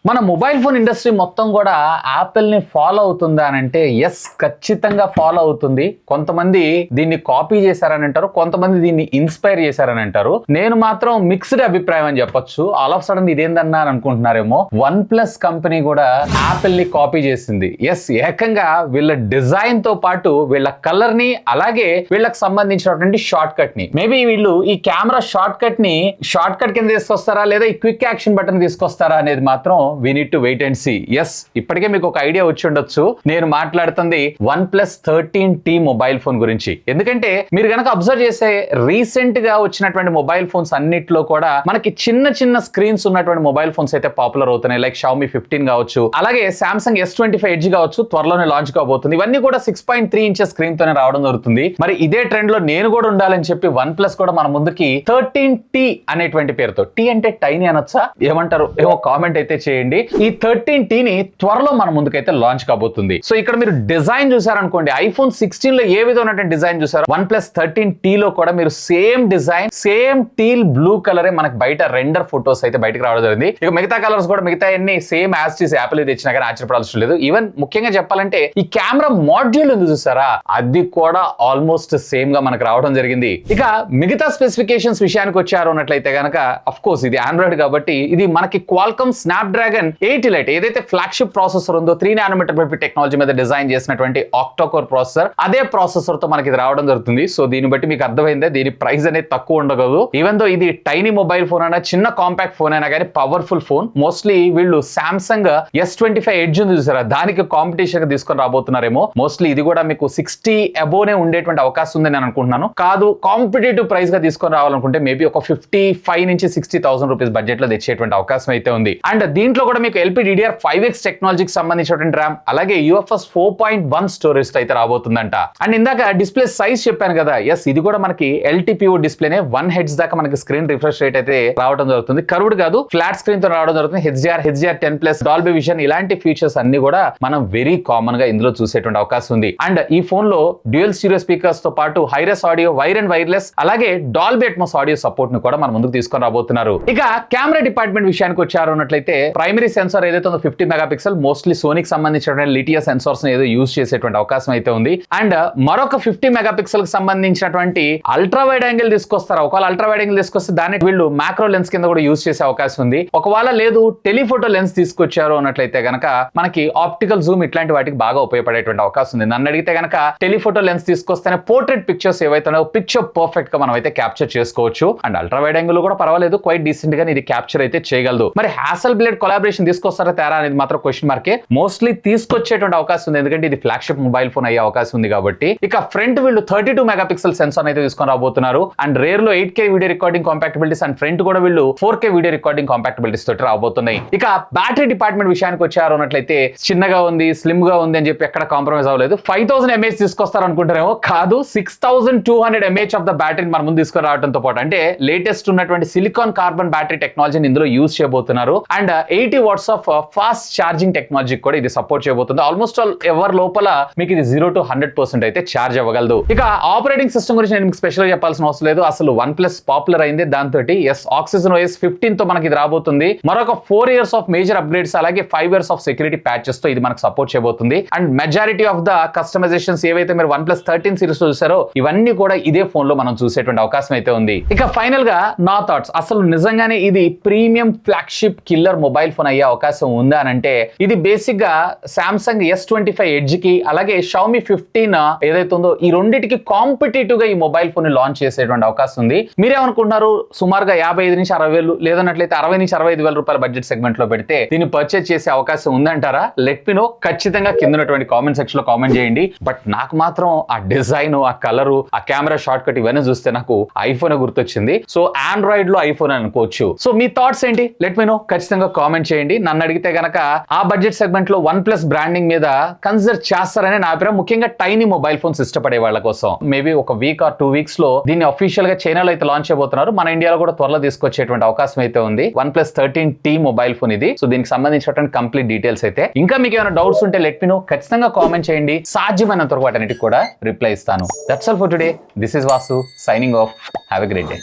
మన mobile phone industry మొత్తం కూడా యాపిల్ ని ఫాలో అవుతుందా అని అంటే ఎస్, ఖచ్చితంగా ఫాలో అవుతుంది. కొంతమంది దీన్ని కాపీ చేశారని అంటారు, కొంతమంది దీన్ని ఇన్స్పైర్ చేశారని అంటారు. నేను మాత్రం మిక్స్డ్ అభిప్రాయం అని చెప్పొచ్చు. ఆల్ ఆఫ్ సడన్ ఇదేందన్నా అని అనుకుంటున్నారేమో, వన్ ప్లస్ కంపెనీ కూడా యాపిల్ ని కాపీ చేసింది. ఎస్, ఏకంగా వీళ్ళ డిజైన్ తో పాటు వీళ్ళ కలర్ ని, అలాగే వీళ్ళకి సంబంధించినటువంటి షార్ట్ కట్ ని, మేబీ వీళ్ళు ఈ కెమెరా షార్ట్ కట్ ని షార్ట్ కట్ కింద తీసుకొస్తారా లేదా ఈ క్విక్ యాక్షన్ బటన్ తీసుకొస్తారా అనేది మాత్రం we need to wait and see. yes, ఇప్పటికే మీకు ఒక ఐడియా వచ్చి ఉండొచ్చు. నేను మాట్లాడుతుంది OnePlus 13T మొబైల్ ఫోన్ గురించి. ఎందుకంటే మీరు గనక అబ్జర్వ్ చేసే రీసెంట్ గా వచ్చినటువంటి మొబైల్ ఫోన్స్ అన్నిట్లో కూడా మనకి చిన్న చిన్న స్క్రీన్స్ ఉన్నటువంటి మొబైల్ ఫోన్స్ అయితే పాపులర్ అవుతున్నాయి. లైక్ Xiaomi 15 కావచ్చు, అలాగే Samsung S25 Edge కావచ్చు, త్వరలోనే లాంచ్ కాబోతుంది. ఇవన్నీ కూడా 6.3 ఇంచెస్ స్క్రీన్ తోనే రావడం జరుగుతుంది. మరి ఇదే ట్రెండ్ లో నేను కూడా ఉండాలని చెప్పి OnePlus కూడా మన ముందుకి 13T అనేటువంటి పేరుతో, టీ అంటే టైనీ అనొచ్చా, ఏమంటారు ఏమో కామెంట్ అయితే చేయండి. ఈ 13T ని త్వరలో మన ముందుకైతే లాంచ్ కాబోతుంది. సో ఇక్కడ మీరు డిజైన్ చూసారనుకోండి, iPhone 16 లో ఏ విధమైన డిజైన్ చూసారో OnePlus 13T లో కూడా మీరు same design, same teal blue కలరే మనకు బయట రెండర్ ఫోటోస్ అయితే బయటకు రావడం జరిగింది. ఇక మిగతా కలర్స్ కూడా మిగతా అన్ని సేమ్ యాజ్ టీస్ యాపిల్ తెచ్చినా కానీ ఆశ్చర్యపడాల్సిన లేదు. ఈవెన్ ముఖ్యంగా చెప్పాలంటే ఈ కెమెరా మాడ్యూల్ ఉంది చూసారా, అది కూడా ఆల్మోస్ట్ సేమ్ గా మనకు రావడం జరిగింది. ఇక మిగతా స్పెసిఫికేషన్స్ విషయానికి వచ్చారు అన్నట్లయితే గనక, అఫ్ కోర్స్ ఇది ఆండ్రాయిడ్ కాబట్టి ఇది మనకి క్వాల్కమ్ స్నాప్డ్రాగన్ 8 Elite ఏదైతే ఫ్లాగ్షిప్ ప్రాసెసర్ ఉందో 3 nm టెక్నాలజీ మీద డిజైన్ చేసినటువంటి ఆక్టోకోర్ ప్రాసెసర్, అదే ప్రాసెసర్ తో మనకి ఇది రావడం జరుగుతుంది. సో దీన్ని బట్టి మీకు అర్థమైందే దీని ప్రైస్ అనేది తక్కువ ఉండగలదు. ఈవెన్ దో ఇది టైనీ మొబైల్ ఫోన్ అయినా, చిన్న కాంపాక్ట్ ఫోన్ అయినా కానీ పవర్ఫుల్ ఫోన్. మోస్ట్లీ వీళ్ళు Samsung S25 Edge ఉంది చూసారా, దానికి కాంపిటీషన్ గా తీసుకొని రాబోతున్నారేమో. మోస్ట్లీ ఇది కూడా మీకు 60 అబోనే ఉండేటువంటి అవకాశం ఉంది నేను అనుకుంటున్నాను. కాదు, కాంపిటేటివ్ ప్రైస్ గా తీసుకొని రావాలనుకుంటే మేబీ ఒక 55 నుంచి 60,000 రూపీస్ బడ్జెట్ లో తెచ్చేటువంటి అవకాశం అయితే ఉంది. అండ్ దీంట్లో కూడా మీకు LPDDR5X టెక్నాలజీకి సంబంధించినటువంటి ర్యామ్, అలాగే UFS 4.1 స్టోరేజ్ అయితే రాబోతుందంట. అండ్ ఇందాక డిస్ప్లే సైజ్ చెప్పాను కదా, ఎస్ ఇది కూడా మనకి LTPO డిస్ప్లేనే 1 Hz దాకా మనకి స్క్రీన్ రిఫ్రెష్ రేట్ అయితే రావడం జరుగుతుంది. కర్వ్డ్ కాదు, ఫ్లాట్ స్క్రీన్ తో రావడం జరుగుతుంది. HDR10+, డాల్బీ విజన్ ఇలాంటి ఫీచర్స్ అన్ని కూడా మనం వెరీ కామన్ గా ఇందులో చూసేటువంటి అవకాశం ఉంది. అండ్ ఈ ఫోన్ లో డ్యూయల్ స్టీరియో స్పీకర్స్ తో పాటు hi-res audio, wire and wireless, అలాగే డాల్బీ అట్మాస్ ఆడియో సపోర్ట్ ని కూడా మన ముందుకు తీసుకొని రాబోతున్నారు. ఇక కెమెరా డిపార్ట్మెంట్ విషయానికి వచ్చారు అన్నట్లయితే, ప్రైమరీ సెన్సార్ ఏదైతే ఉందో 50 మెగాపిక్సెల్, మోస్ట్లీ సోనీకి సంబంధించినటువంటి లిటియా సెన్సార్స్ ఏదో యూజ్ చేసేటువంటి అవకాశం అయితే ఉంది. అండ్ మరొక 50 మెగాపిక్సెల్ కి సంబంధించినటువంటి అల్ట్రా వైడ్ యాంగిల్ తీసుకొస్తారు. ఒకవేళ అల్ట్రా వైడ్ యాంగిల్ తీసుకొస్తే దాన్ని వీళ్ళు మ్యాక్రో లెన్స్ కింద కూడా యూజ్ చేసే అవకాశం ఉంది. ఒకవేళ లేదు టెలిఫోటో లెన్స్ తీసుకొచ్చారు అన్నట్లయితే గనక మనకి ఆప్టికల్ జూమ్ ఇట్లాంటి వాటికి బాగా ఉపయోగపడేటువంటి అవకాశం ఉంది. నన్ను అడిగితే గనక టెలిఫోటో లెన్స్ తీసుకొస్తేనే పోర్ట్రేట్ పిక్చర్స్ ఏవైతే ఉన్నాయో పిక్చర్ పర్ఫెక్ట్ గా మనం అయితే క్యాప్చర్ చేసుకోవచ్చు. అండ్ అల్ట్రా వైడ్ యాంగిల్ కూడా పర్వాలేదు, క్వైట్ డీసెంట్ గా ఇది క్యాప్చర్ అయితే చేయగలదు. మరి హ్యాసల్ బ్లేడ్ కొలాబరేషన్ తీసుకొస్తారా తేరా అనేది మాత్రం క్వశ్చన్ మార్కే. మోస్ట్లీ తీసుకొచ్చేటువంటి అవకాశం ఉంది, ఎందుకంటే ఇది ఫ్లాగ్షిప్ మొబైల్ ఫోన్ అయ్యే అవకాశం ఉంది కాబట్టి. ఇక ఫ్రంట్ వీళ్ళు 32 మెగాపిక్సెల్ సెన్సార్ అయితే తీసుకొని రాబోతున్నారు. అండ్ రేర్ లో 8K video recording compatibilities, and front కూడా వీళ్ళు 4K వీడియో రికార్డింగ్ కాంపాక్టబిలిటీస్ తోటి రాబోతున్నాయి. ఇక బ్యాటరీ డిపార్ట్మెంట్ విషయానికి వచ్చారు అన్నట్లయితే, చిన్నగా ఉంది, స్లిమ్ గా ఉంది అని చెప్పి ఎక్కడ కాంప్రమైజ్ అవ్వలేదు. 5000 mAh తీసుకొస్తారు అనుకుంటారేమో, కాదు 6200 mAh ఆఫ్ ద బ్యాటరీ మన ముందు తీసుకొని రావడంతో పాటు, అంటే లేటెస్ట్ ఉన్నటువంటి సిలికాన్ కార్బన్ బ్యాటరీ టెక్నాలజీని ఇందులో యూజ్ చేయబోతున్నారు. And 80 watts of fast charging technology కూడా ఇది సపోర్ట్ చేయబోతుంది. ఆల్మోస్ట్ ఆల్ ఎవరి లోపల మీకు ఇది 0 to 100% అయితే ఛార్జ్ అవ్వగలదు. ఇక ఆపరేటింగ్ సిస్టమ్ గురించి నేను మీకు స్పెషల్ గా చెప్పాల్సిన అవసరం లేదు. అసలు OnePlus పాపులర్ అయింది దాంతో. Oxygen OS 15 తో మనకి ఇది రాబోతుంది. మరొక 4 years ఆఫ్ మేజర్ అప్గ్రేడ్స్, అలాగే 5 years ఆఫ్ సెక్యూరిటీ ప్యాచెస్ తో ఇది మనకు సపోర్ట్ చేయబోతుంది. And majority of the customisations ఏవైతే మీరు OnePlus 13 సిరీస్ లో చూసారో ఇవన్నీ కూడా ఇదే ఫోన్ లో మనం చూసేటువంటి అవకాశం అయితే ఉంది. ఇక ఫైనల్ గా నా థాట్స్, అసలు నిజంగానే ఇది premium flagship killer mobile phone అయ్యే అవకాశం ఉందా అని అంటే, ఇది బేసిక్ గా Samsung S25 Edge కి, అలాగే Xiaomi 15 ఏదైతే ఉందో ఈ రెండింటికి కాంపిటేటివ్ గా ఈ మొబైల్ ఫోన్ ని లాంచ్ చేసేటువంటి అవకాశం ఉంది. మీరేమనుకుంటున్నారు? సుమారుగా 55 నుంచి 60,000 లేదన్నట్లయితే 60 నుంచి 65,000 రూపాయల బడ్జెట్ సెగ్మెంట్ లో పెడితే దీన్ని పర్చేజ్ చేసే అవకాశం ఉందంటారా? Let me know. ఖచ్చితంగా కింద ఉన్నటువంటి కామెంట్ సెక్షన్ లో కామెంట్ చేయండి. బట్ నాకు మాత్రం ఆ డిజైన్, ఆ కలర్, ఆ కెమెరా షార్ట్ కట్ ఇవన్నీ చూస్తే నాకు ఐఫోన్ గుర్తొచ్చింది. సో ఆండ్రాయిడ్ లో ఐఫోన్ అనుకోవచ్చు. సో మీ థాట్స్ ఏంటి? Let me know. ఖచ్చితంగా కామెంట్ చేయండి. నన్ను అడిగితే గనక ఆ బడ్జెట్ సెగ్మెంట్ లో OnePlus బ్రాండింగ్ మీద కన్సిడర్ చేస్తారని నా అభిప్రాయం. ముఖ్యంగా టైనీ మొబైల్ ఫోన్స్ ఇష్టపడే వాళ్ళ కోసం. మేబీ ఒక వీక్ ఆర్ 2 weeks లో దీన్ని అఫీషియల్ గా చైనాలో అయితే లాంచ్ చేయబోతున్నారు. మన ఇండియాలో కూడా త్వరలో తీసుకొచ్చేటువంటి అవకాశం అయితే ఉంది. OnePlus 13T మొబైల్ ఫోన్ ఇది. సో దీనికి సంబంధించినటువంటి కంప్లీట్ డీటెయిల్స్ అయితే, ఇంకా మీకు ఏమైనా డౌట్స్ ఉంటే లెట్ మీ నో. ఖచ్చితంగా కామెంట్ చేయండి. సాధ్యమైనంత వరకు వాటన్నిటికి కూడా రిప్లై ఇస్తాను. That's all for today. This is Vasu signing off. Have a great day.